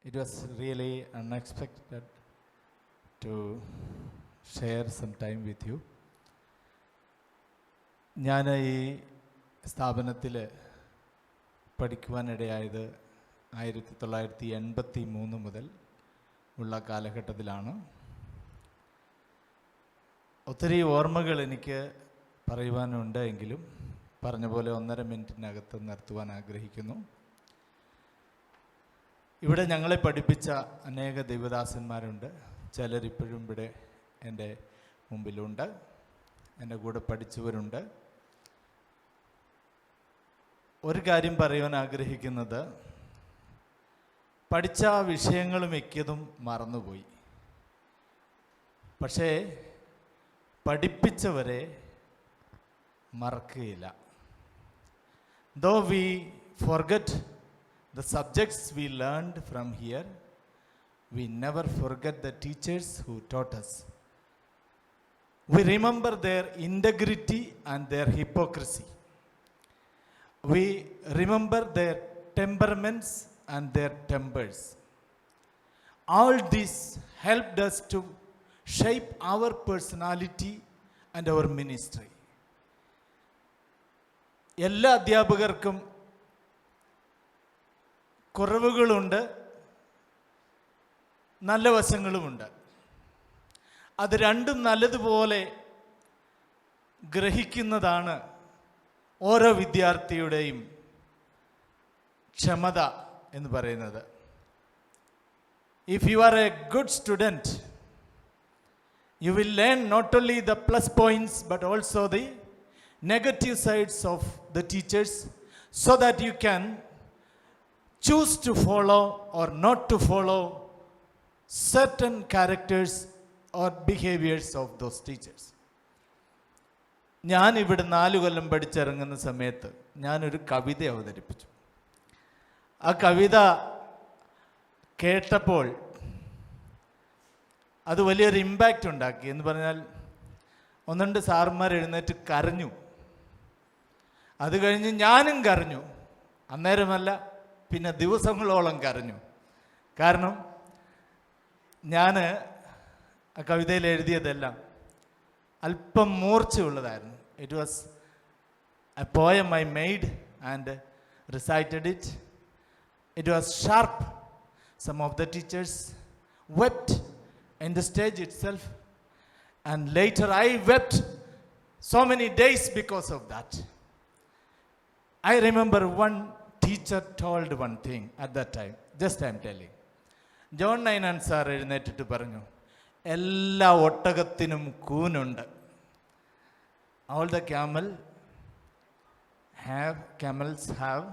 It was really unexpected to share some time with you. ഞാൻ ഈ സ്ഥാപനത്തിൽ പഠിക്കുവാനിടയായത് 1983 മുതൽ ഉള്ള കാലഘട്ടത്തിലാണ്. ഒത്തിരി ഓർമ്മകൾ എനിക്ക് പറയുവാനുണ്ട് എങ്കിലും പറഞ്ഞ പോലെ 1.5 മിനിറ്റിനകത്ത് നിർത്തുവാൻ ആഗ്രഹിക്കുന്നു. ഇവിടെ ഞങ്ങളെ പഠിപ്പിച്ച അനേക ദൈവദാസന്മാരുണ്ട്. ചിലരിപ്പോഴും ഇവിടെ എൻ്റെ മുമ്പിലുണ്ട്, എൻ്റെ കൂടെ പഠിച്ചവരുണ്ട്. ഒരു കാര്യം പറയുവാൻ ആഗ്രഹിക്കുന്നത്, പഠിച്ച വിഷയങ്ങൾ മിക്കതും മറന്നുപോയി. പക്ഷേ പഠിപ്പിച്ചവരെ മറക്കുകയില്ല. Though we forget the subjects we learned from here, we never forget the teachers who taught us. We remember their integrity and their hypocrisy. We remember their temperaments and their tempers. All this helped us to shape our personality and our ministry. എല്ലാ അധ്യാപകർക്കും കുറവുകളുണ്ട്, നല്ല വശങ്ങളുമുണ്ട്. അത് രണ്ടും നല്ലതുപോലെ ഗ്രഹിക്കുന്നതാണ് ഓരോ വിദ്യാർത്ഥിയുടെയും ക്ഷമത എന്ന് പറയുന്നത്. If you are a good student, you will learn not only the plus points but also the negative sides of the teachers, so that you can choose to follow or not to follow certain characters or behaviors of those teachers. ഞാൻ ഇവിടെ 4 കൊല്ലം പഠിച്ചിറങ്ങുന്ന സമയത്ത് ഞാനൊരു കവിത അവതരിപ്പിച്ചു. ആ കവിത കേട്ടപ്പോൾ അത് വലിയൊരു ഇമ്പാക്റ്റ് ഉണ്ടാക്കി. എന്ന് പറഞ്ഞാൽ 1-2 സാറുമാർ എഴുന്നേറ്റ് കരഞ്ഞു. അത് കഴിഞ്ഞ് ഞാനും കരഞ്ഞു. അന്നേരമല്ല, പിന്നെ ദിവസങ്ങളോളം കരഞ്ഞു. കാരണം ഞാൻ ആ കവിതയിൽ എഴുതിയതെല്ലാം അല്പം മൂർച്ചയുള്ളതായിരുന്നു. It was a poem I made and recited it. It was sharp. Some of the teachers wept in the stage itself, and later I wept so many days because of that. I remember one teacher told one thing at that time. Just I am telling. John Nainan sir എഴുന്നേറ്റിട്ട് പറഞ്ഞു, എല്ലാ ഒട്ടകത്തിനും കൂനുണ്ട്. All the camels have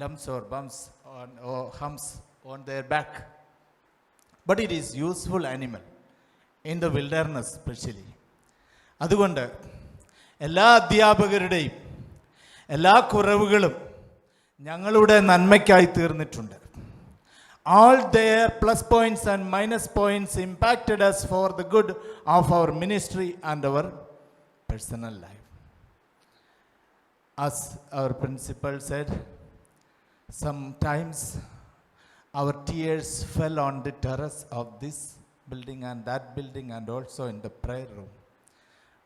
lumps or bumps or humps on their back, but it is useful animal in the wilderness especially. അതുകൊണ്ട് എല്ലാ അധ്യാപകരുടെയും എല്ലാ കുറവുകളും ഞങ്ങളുടെ നന്മയ്ക്കായി തീർന്നിട്ടുണ്ട്. All their plus points and minus points impacted us for the good of our ministry and our personal life. As our principal said, sometimes our tears fell on the terrace of this building and that building and also in the prayer room.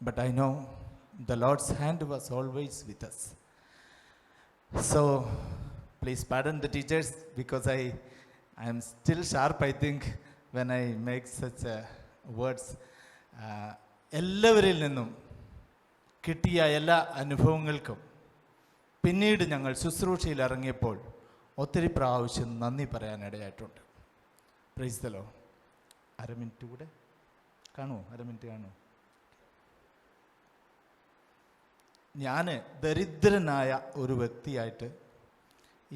But I know the Lord's hand was always with us. So please pardon the teachers, because I am still sharp, I think, when I make such words. എല്ലാവരിൽ നിന്നും കിട്ടിയ എല്ലാ അനുഭവങ്ങൾക്കും പിന്നീട് ഞങ്ങൾ ശുശ്രൂഷയിൽ ഇറങ്ങിയപ്പോൾ ഒത്തിരി പ്രാവശ്യം നന്ദി പറയാനിടയായിട്ടുണ്ട്. Praise the lord. 1/2 മിനിറ്റ് കൂടെ കാണുമോ? 1/2 മിനിറ്റ് കാണുമോ? ഞാൻ ദരിദ്രനായ ഒരു വ്യക്തിയായിട്ട്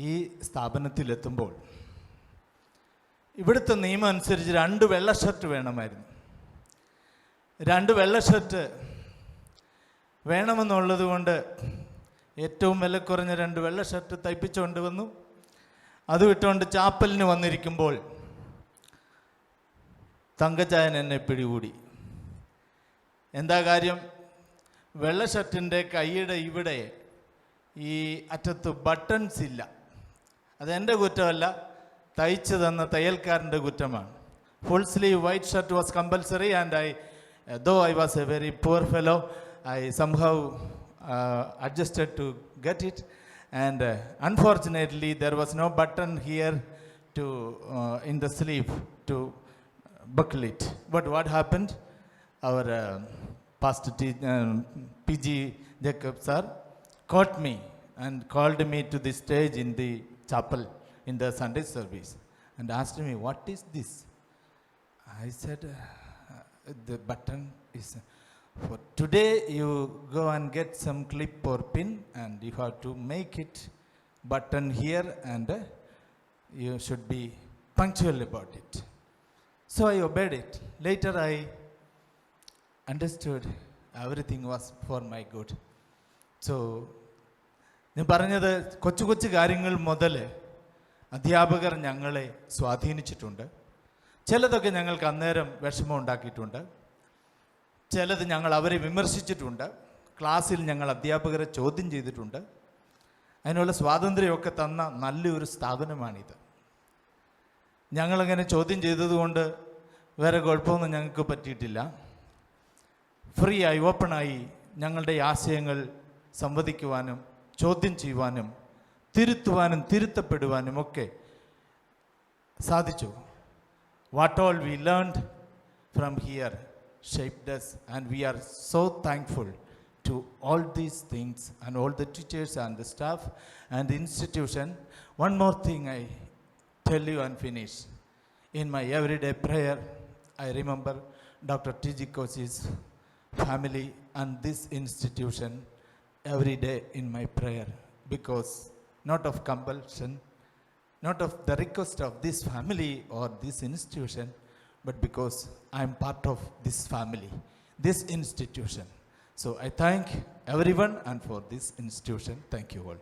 ഈ സ്ഥാപനത്തിലെത്തുമ്പോൾ ഇവിടുത്തെ നിയമം അനുസരിച്ച് 2 വെള്ള ഷർട്ട് വേണമായിരുന്നു. 2 വെള്ള ഷർട്ട് വേണമെന്നുള്ളത് കൊണ്ട് ഏറ്റവും വില കുറഞ്ഞ 2 വെള്ള ഷർട്ട് തയ്പ്പിച്ചുകൊണ്ട് വന്നു. അത് വിട്ടുകൊണ്ട് ചാപ്പലിന് വന്നിരിക്കുമ്പോൾ തങ്കച്ചായൻ എന്നെ പിടികൂടി. എന്താ കാര്യം? വെള്ള ഷർട്ടിൻ്റെ കൈയുടെ ഇവിടെ ഈ അറ്റത്ത് ബട്ടൺസ് ഇല്ല. അതെൻ്റെ കുറ്റമല്ല, തയ്ച്ചു തന്ന തയ്യൽക്കാരൻ്റെ കുറ്റമാണ്. Full sleeve white shirt was compulsory and though I was a very poor fellow, I somehow adjusted to get it, and unfortunately there was no button here to in the sleeve to buckle it. But what happened? Our pastor PG Jacob sir caught me and called me to the stage in the chapel in the Sunday service and asked me, what is this? I said, the button is for today. You go and get some clip or pin and you have to make it button here, and you should be punctual about it. So I obeyed it. Later I understood everything was for my good. So ഞാൻ പറഞ്ഞത് കൊച്ചു കൊച്ചു കാര്യങ്ങൾ മുതൽ അധ്യാപകർ ഞങ്ങളെ സ്വാധീനിച്ചിട്ടുണ്ട്. ചിലതൊക്കെ ഞങ്ങൾക്ക് അന്നേരം വിഷമം ഉണ്ടാക്കിയിട്ടുണ്ട്, ചിലത് ഞങ്ങൾ അവരെ വിമർശിച്ചിട്ടുണ്ട്, ക്ലാസ്സിൽ ഞങ്ങൾ അധ്യാപകരെ ചോദ്യം ചെയ്തിട്ടുണ്ട്. അതിനുള്ള സ്വാതന്ത്ര്യമൊക്കെ തന്ന നല്ലൊരു സ്ഥാപനമാണിത്. ഞങ്ങളങ്ങനെ ചോദ്യം ചെയ്തതുകൊണ്ട് വേറെ കുഴപ്പമൊന്നും ഞങ്ങൾക്ക് പറ്റിയിട്ടില്ല. ഫ്രീ ആയി ഓപ്പണായി ഞങ്ങളുടെ ആശയങ്ങൾ സംവദിക്കുവാനും ചോദ്യം ചെയ്യുവാനും തിരുത്തുവാനും തിരുത്തപ്പെടുവാനും ഒക്കെ സാധിച്ചു. What all we learned from here shaped us, and we are so thankful to all these things and all the teachers and the staff and the institution. One more thing I tell you and finish. In my everyday prayer, I remember Dr. T.G. Koshi's family and this institution every day in my prayer, because not of compulsion, not of the request of this family or this institution, but because I am part of this family, this institution. So I thank everyone and for this institution. Thank you all.